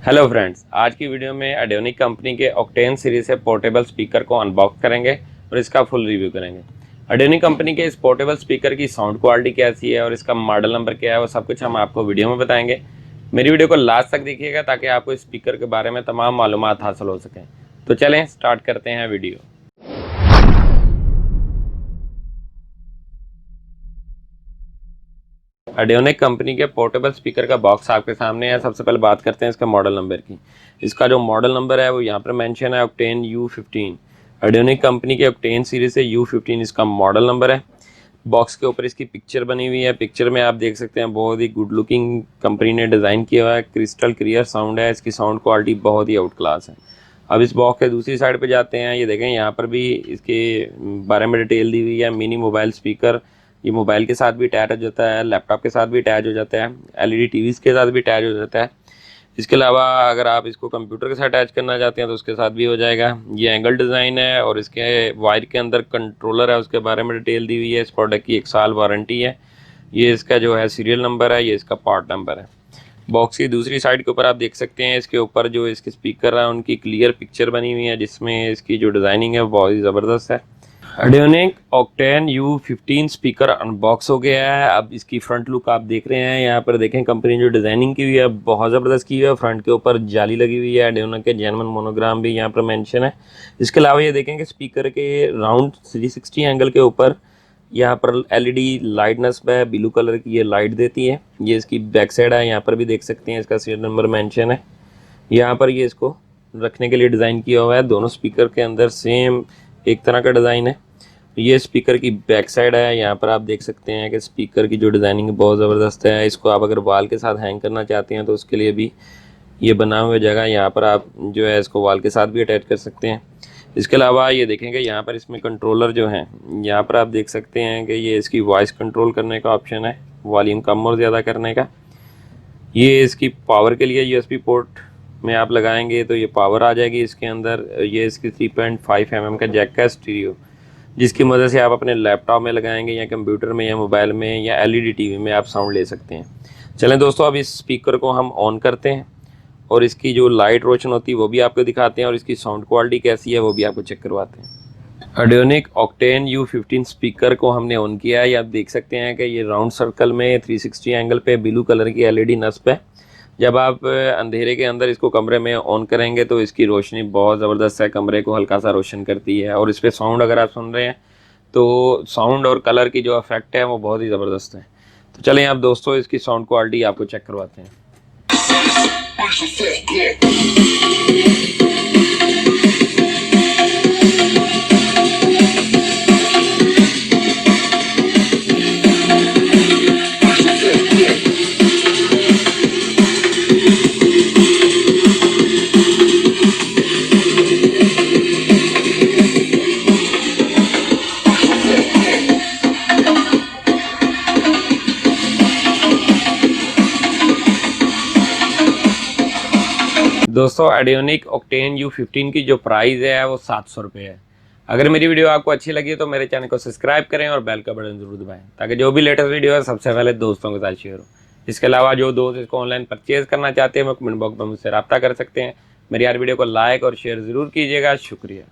Hello friends, आज की video में एडियोनिक कंपनी के ऑक्टेन सीरीज से पोर्टेबल स्पीकर को अनबॉक्स करेंगे और इसका फुल रिव्यू करेंगे। एडियोनिक कंपनी के इस पोर्टेबल स्पीकर की साउंड क्वालिटी कैसी है और इसका मॉडल नंबर क्या है, वो सब कुछ हम आपको वीडियो में बताएंगे। मेरी वीडियो को लास्ट तक देखिएगा ताकि आपको इस स्पीकर के बारे में तमाम मालूमात हासिल हो सकें। तो चलें स्टार्ट करते हैं वीडियो। एडियोनिक कंपनी के पोर्टेबल स्पीकर का बॉक्स आपके सामने है। सबसे पहले बात करते हैं इसका मॉडल नंबर की। इसका जो मॉडल नंबर है वो यहाँ पर मेंशन है, ऑक्टेन U15। एडियोनिक कंपनी के ऑक्टेन सीरीज से U15 इसका मॉडल नंबर है। बॉक्स के ऊपर इसकी पिक्चर बनी हुई है। पिक्चर में आप देख सकते हैं बहुत ही गुड लुकिंग कंपनी ने डिज़ाइन किया हुआ है। क्रिस्टल क्लियर साउंड है, इसकी साउंड क्वालिटी बहुत ही आउट क्लास है। अब इस बॉक्स के दूसरी साइड पे जाते हैं। ये देखें, यहाँ पर भी इसके बारे में डिटेल दी हुई है। मिनी मोबाइल स्पीकर, ये मोबाइल के साथ भी अटैच हो जाता है, लैपटॉप के साथ भी अटैच हो जाता है, एलईडी टीवीज़ के साथ भी अटैच हो जाता है। इसके अलावा अगर आप इसको कंप्यूटर के साथ अटैच करना चाहते हैं तो उसके साथ भी हो जाएगा। ये एंगल डिज़ाइन है और इसके वायर के अंदर कंट्रोलर है, उसके बारे में डिटेल दी हुई है। इस प्रोडक्ट की 1 साल वारंटी है। ये इसका जो है सीरियल नंबर है, ये इसका पार्ट नंबर है। बॉक्स की दूसरी साइड के ऊपर आप देख सकते हैं, इसके ऊपर जो इसके स्पीकर है उनकी क्लियर पिक्चर बनी हुई है, जिसमें इसकी जो डिज़ाइनिंग है वो बहुत ही ज़बरदस्त है। एडियोनिक ऑक्टेन U15 स्पीकर अनबॉक्स हो गया है। अब इसकी फ्रंट लुक आप देख रहे हैं। यहाँ पर देखें कंपनी जो डिज़ाइनिंग की हुई है बहुत ज़बरदस्त की हुई है। फ्रंट के ऊपर जाली लगी हुई है, एडियोनिक के जेन्युइन मोनोग्राम भी यहाँ पर मेंशन है। इसके अलावा ये देखें कि स्पीकर के राउंड 360 एंगल के ऊपर यहाँ पर एलईडी लाइट नस्ब है, ब्लू कलर की ये लाइट देती है। ये इसकी बैक साइड है, यहाँ पर भी देख सकते हैं इसका सीरियल नंबर मेंशन है। यहाँ पर ये इसको रखने के लिए डिज़ाइन किया हुआ है। दोनों स्पीकर के अंदर सेम एक तरह का डिज़ाइन है। ये स्पीकर की बैक साइड है। यहाँ पर आप देख सकते हैं कि स्पीकर की जो डिज़ाइनिंग बहुत ज़बरदस्त है। इसको आप अगर वॉल के साथ हैंग करना चाहते हैं तो उसके लिए भी ये बना हुआ जगह, यहाँ पर आप जो है इसको वॉल के साथ भी अटैच कर सकते हैं। इसके अलावा ये देखेंगे यहाँ पर इसमें कंट्रोलर जो हैं, यहाँ पर आप देख सकते हैं कि ये इसकी वॉइस कंट्रोल करने का ऑप्शन है, वॉल्यूम कम और ज़्यादा करने का। ये इसकी पावर के लिए USB पोर्ट में आप लगाएंगे तो ये पावर आ जाएगी इसके अंदर। ये इसकी 3.5 mm का जैक का स्टीरियो, जिसकी मदद से आप अपने लैपटॉप में लगाएंगे या कंप्यूटर में या मोबाइल में या एलईडी टीवी में आप साउंड ले सकते हैं। चलें दोस्तों, अब इस स्पीकर को हम ऑन करते हैं और इसकी जो लाइट रोशन होती है वो भी आपको दिखाते हैं और इसकी साउंड क्वालिटी कैसी है वो भी आपको चेक करवाते हैं। एडियोनिक ऑक्टेन U15 स्पीकर को हमने ऑन किया है। आप देख सकते हैं कि ये राउंड सर्कल में 360 एंगल पे ब्लू कलर की एलईडी नस्ब है। जब आप अंधेरे के अंदर इसको कमरे में ऑन करेंगे तो इसकी रोशनी बहुत ज़बरदस्त है, कमरे को हल्का सा रोशन करती है। और इस पर साउंड अगर आप सुन रहे हैं तो साउंड और कलर की जो इफेक्ट है वो बहुत ही ज़बरदस्त है। तो चलें आप दोस्तों इसकी साउंड क्वालिटी आपको चेक करवाते हैं। दोस्तों, एडियोनिक ऑक्टेन U15 की जो प्राइस है वो 700 रुपये है। अगर मेरी वीडियो आपको अच्छी लगी तो मेरे चैनल को सब्सक्राइब करें और बेल का बटन जरूर दबाएं ताकि जो भी लेटेस्ट वीडियो है सबसे पहले दोस्तों के साथ शेयर हो। इसके अलावा जो दोस्त इसको ऑनलाइन परचेज करना चाहते हैं वो कमेंट बॉक्स में मुझसे रब्ता कर सकते हैं। मेरी यार वीडियो को लाइक और शेयर ज़रूर कीजिएगा। शुक्रिया।